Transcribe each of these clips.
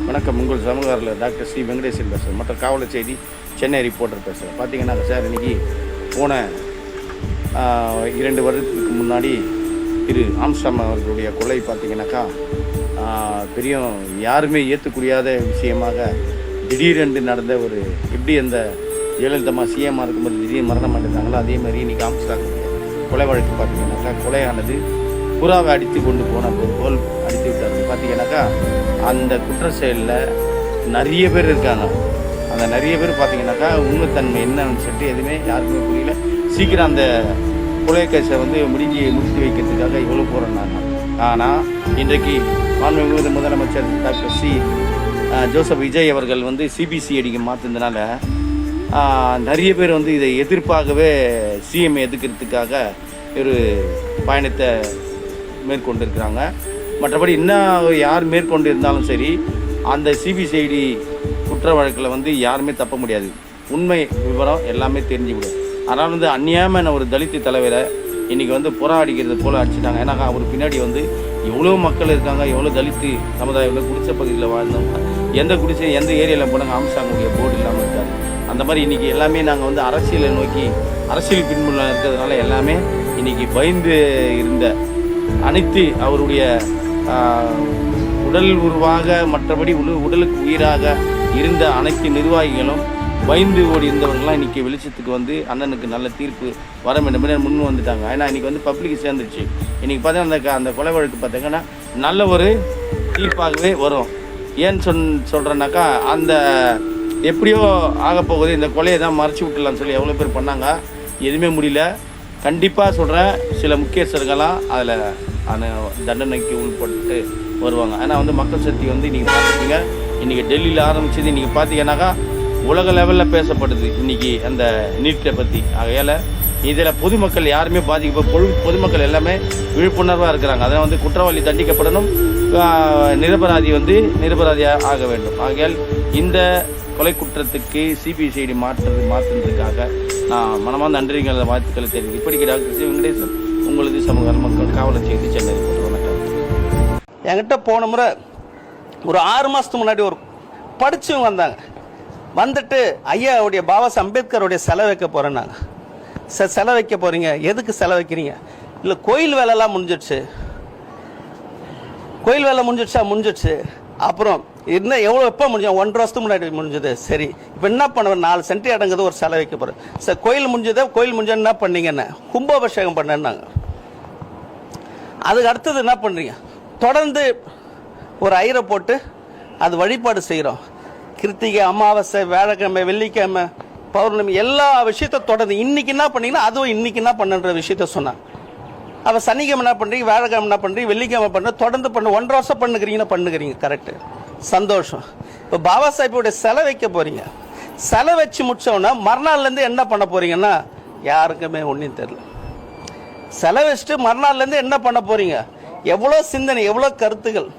வணக்கம். உங்கள் சமூக ஆர்வலர் டாக்டர் சி வெங்கடேசன் பேசுகிறேன். மற்ற காவலர் செய்தி சென்னை ரிப்போர்ட்டர் பேசுகிறேன். பார்த்தீங்கன்னா சார், இன்றைக்கி போன 2 வருடத்துக்கு முன்னாடி திரு ஆம்ஸ்டாம் அவர்களுடைய கொலை பார்த்தீங்கன்னாக்கா பெரிய யாருமே ஏற்றுக்கூடியாத விஷயமாக திடீரென்று நடந்த ஒரு எப்படி அந்த ஜெயலலிதா சிஎம்மாக இருக்கும்போது திடீர்னு மரணம் அடைந்தாங்களோ அதே மாதிரி இன்றைக்கி ஆம்ஸ்டாம் கொலை வழக்கு பார்த்தீங்கன்னாக்கா கொலையானது புறாவை அடித்து கொண்டு போன போல் அடித்து விட்டாங்க. பார்த்தீங்கன்னாக்கா அந்த குற்ற செயலில் நிறைய பேர் இருக்காங்க. அந்த நிறைய பேர் பார்த்தீங்கன்னாக்கா உண்மைத்தன்மை என்னன்னு சொல்லிட்டு எதுவுமே யாருக்குமே புரியல. சீக்கிரம் அந்த கொலை கேஸை முடித்து வைக்கிறதுக்காக இவ்வளோ போகிறாங்க. ஆனால் இன்றைக்கு மாண்புமிகு முதலமைச்சர் டாக்டர் ஜோசப் விஜய் அவர்கள் சிபிசிஐடிக்கு மாற்றினதுனால நிறைய பேர் இதை எதிர்ப்பாகவே சிஎம் எதிர்க்கிறதுக்காக ஒரு பயணத்தை மேற்கொண்டிருக்கிறாங்க. மற்றபடி இன்னும் யார் மேற்கொண்டு இருந்தாலும் சரி, அந்த சிபிசிஐடி குற்ற வழக்கில் யாருமே தப்ப முடியாது. உண்மை விவரம் எல்லாமே தெரிஞ்சுவிடும். அதனால் அந்நியமான ஒரு தலித்து தலைவரை இன்றைக்கி புறா அடிக்கிறது போல் அடிச்சிட்டாங்க. ஏன்னா அவர் பின்னாடி எவ்வளோ மக்கள் இருக்காங்க, எவ்வளோ தலித்து சமுதாயம் குடிசை பகுதியில் வாழ்ந்தவங்க. எந்த ஏரியாவில் போனாங்க ஆம்ஸ்டாங்குடைய போர்டு இல்லாமல் இருக்காது. அந்த மாதிரி இன்றைக்கி எல்லாமே நாங்கள் அரசியலை நோக்கி அரசியல் பின்புல இருக்கிறதுனால எல்லாமே இன்றைக்கி பயந்து இருந்த அனைத்து அவருடைய உடல் உருவாக மற்றபடி உடலுக்கு உயிராக இருந்த அனைத்து நிர்வாகிகளும் பயந்து ஓடி இருந்தவர்கள்லாம் இன்றைக்கி வெளிச்சத்துக்கு அண்ணனுக்கு நல்ல தீர்ப்பு வர வேண்டும் முன் வந்துட்டாங்க. ஏன்னா இன்றைக்கி பப்ளிக் சேர்ந்துருச்சு. இன்றைக்கி பார்த்தீங்கன்னா அந்த கொலை வழக்கு பார்த்தீங்கன்னா நல்ல ஒரு தீர்ப்பாகவே வரும். ஏன்னு சொல்கிறேன்னாக்கா அந்த எப்படியோ ஆகப்போகுது, இந்த கொலையை தான் மறைச்சி விட்டுலான்னு சொல்லி எவ்வளோ பேர் பண்ணாங்க, எதுவுமே முடியல. கண்டிப்பாக சொல்கிறேன், சில முக்கியஸ்தர்கள்லாம் அதில் தண்டனைக்கு உட்பட்டு வருவாங்க. ஆனால் மக்கள் சக்தி இன்றைக்கி பார்த்துட்டீங்க, இன்றைக்கி டெல்லியில் ஆரம்பிச்சது இன்றைக்கி பார்த்தீங்கன்னாக்கா உலக லெவலில் பேசப்படுது இன்றைக்கி அந்த நீட்டை பற்றி. ஆகையால் இதில் பொதுமக்கள் யாருமே பொதுமக்கள் எல்லாமே விழிப்புணர்வாக இருக்கிறாங்க. அதில் குற்றவாளி தண்டிக்கப்படணும், நிரபராதி நிரபராதியாக ஆக வேண்டும். ஆகையால் இந்த கொலை குற்றத்துக்கு சிபிசிஐடி மாற்றுறதுக்காக நான் மனமார்ந்த நன்றிகளை வாழ்த்துக்களை தெரிவிக்கிறேன். இப்படிக்கு டாக்டர் சி வெங்கடேசன், உங்களது சமூக மக்கள் காவலர் செய்தி சென்னை ரிப்போர்ட்டர். என்கிட்ட போன முறை ஒரு 6 மாதத்துக்கு முன்னாடி ஒரு படித்தவங்க வந்துட்டு ஐயாவுடைய பாபா அம்பேத்கருடைய செலவு வைக்க போகிறேன்னாங்க. செலவு வைக்க போகிறீங்க, எதுக்கு செலவு வைக்கிறீங்க? இல்லை கோயில் வேலைலாம் முடிஞ்சிடுச்சு. கோயில் வேலை முடிஞ்சிடுச்சு. அப்புறம் இன்னும் எப்போ முடிஞ்சோம்? 1.5 வருஷத்துக்கு முன்னாடி முடிஞ்சது. சரி, இப்போ என்ன பண்ணுவேன்? 4 சென்ட் அடங்குது, ஒரு செலவு வைக்க போகிறேன். சார் கோயில் முடிஞ்சா என்ன பண்ணீங்கன்னு கும்பாபிஷேகம் பண்ணேன்னாங்க. அதுக்கு அடுத்தது என்ன பண்ணுறீங்க? தொடர்ந்து ஒரு ஐயரை போட்டு அது வழிபாடு செய்கிறோம். கிருத்திகை, அமாவாசை, வியாழக்கிழமை, வெள்ளிக்கிழமை, பௌர்ணமி எல்லா விஷயத்த தொடர்ந்து இன்னைக்கு என்ன பண்ணீங்கன்னா அதுவும் இன்னைக்கு என்ன பண்ணுன்ற விஷயத்த சொன்னாங்க. அப்போ சனிக்கிழமை என்ன பண்ணுறீங்க, வியாழக்கிழமை என்ன பண்ணுறீங்க, வெள்ளிக்கிழமை பண்ணுற, தொடர்ந்து 1.5 வருஷம் பண்ணுகிறீங்க. கரெக்டு, சந்தோஷம். இப்போ பாபா சாஹிப்போடைய செலை வைக்க போகிறீங்க. செலை வச்சு முடிச்சோன்னா மறுநாள்லேருந்து என்ன பண்ண போகிறீங்கன்னா யாருக்குமே ஒன்றும் தெரியல. செலை வச்சுட்டு மறுநாள்லேருந்து என்ன பண்ண போகிறீங்க? எவ்வளோ சிந்தனை, எவ்வளோ கருத்துகள்.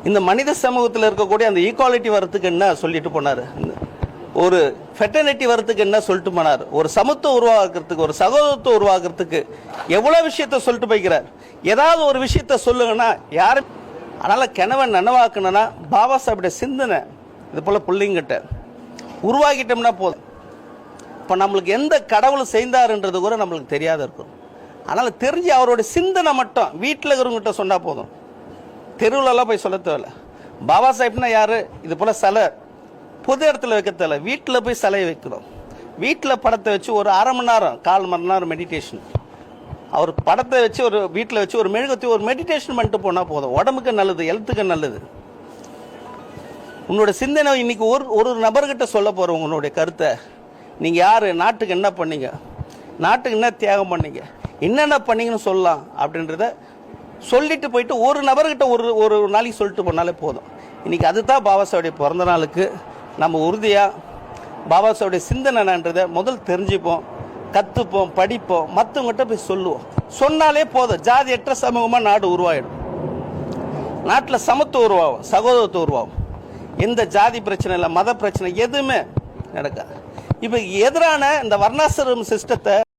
இந்த மனித சமூகத்தில் இருக்கக்கூடிய அந்த ஈக்குவாலிட்டி வரத்துக்கு என்ன சொல்லிட்டு போனார், ஒரு ஃபெட்டர்னிட்டி வரத்துக்கு என்ன சொல்லிட்டு போனார், ஒரு சமத்துவம் உருவாக்குறதுக்கு, ஒரு சகோதரத்துவம் உருவாக்குறதுக்கு எவ்வளோ விஷயத்த சொல்லிட்டு போய்க்கிறார். ஏதாவது ஒரு விஷயத்த சொல்லுங்கன்னா யாரும். அதனால் கணவன் நனவாக்கணும்னா பாபா சாஹிப்புடைய சிந்தனை இது போல் பிள்ளைங்கிட்ட உருவாக்கிட்டோம்னா போதும். இப்போ நம்மளுக்கு எந்த கடவுள் செய்தாருன்றது கூட நம்மளுக்கு தெரியாத இருக்கும். அதனால் தெரிஞ்சு அவருடைய சிந்தனை மட்டும் வீட்டில் இருக்கிறவங்ககிட்ட சொன்னால் போதும். தெருவிலலாம் போய் சொல்ல தேவையில்ல. பாபா சாஹிப்னா யார்? இது போல் சிலை பொது இடத்துல வைக்க தேவை, வீட்டில் போய் சிலையை வைக்கணும். வீட்டில் படத்தை வச்சு ஒரு 1/2 மணி நேரம் 1/4 மணி நேரம் மெடிடேஷன். அவர் படத்தை வச்சு ஒரு வீட்டில் வச்சு ஒரு மெழுகுத்தி ஒரு மெடிடேஷன் பண்ணிட்டு போனால் போதும். உடம்புக்கு நல்லது, ஹெல்த்துக்கு நல்லது. உன்னோட சிந்தனை இன்னைக்கு ஒரு நபர்கிட்ட சொல்ல போகிற உங்களுடைய கருத்தை, நீங்கள் யார், நாட்டுக்கு என்ன பண்ணீங்க, நாட்டுக்கு என்ன தியாகம் பண்ணீங்க, என்னென்ன பண்ணீங்கன்னு சொல்லலாம் அப்படின்றத சொல்லிட்டு போயிட்டு ஒரு நபர்கிட்ட ஒரு நாளைக்கு சொல்லிட்டு போனாலே போதும். இன்னைக்கு அதுதான் பாபா சாஹிப்புடைய பிறந்த நாளுக்கு நம்ம உறுதியாக பாபா சாஹிப்புடைய சிந்தனைன்றதை முதல் தெரிஞ்சுப்போம், கற்றுப்போம், படிப்போம், மற்றவங்ககிட்ட போய் சொல்லுவோம். சொன்னாலே போதும், ஜாதியற்ற சமூகமாக நாடு உருவாயிடும். நாட்டில் சமத்துவம் உருவாகும், சகோதரத்துவம் உருவாகும். எந்த ஜாதி பிரச்சனை இல்லை, மத பிரச்சனை எதுவுமே நடக்காது. இப்போ எதிரான இந்த வர்ணாசிரம சிஸ்டத்தை